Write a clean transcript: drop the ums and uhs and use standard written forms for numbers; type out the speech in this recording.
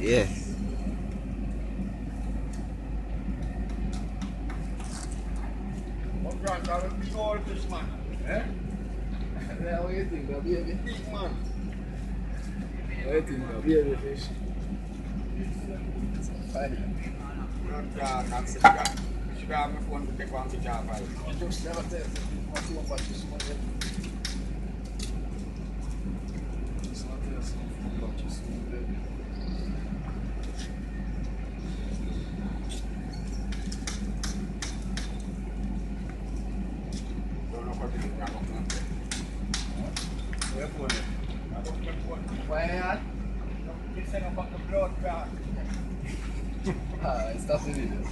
Yeah. What grand are the swordfish, man? Eh? What do you think of baby? Big man. What do you think of baby fish? Fine. I should have my phone to take one picture of it. You just never tell me what you want this morning. It's not there, so I'm not just baby. Don't know what to do. I don't know. Where phone? I don't know phone. Why? You send about the blood clot. Ah, it's not the video.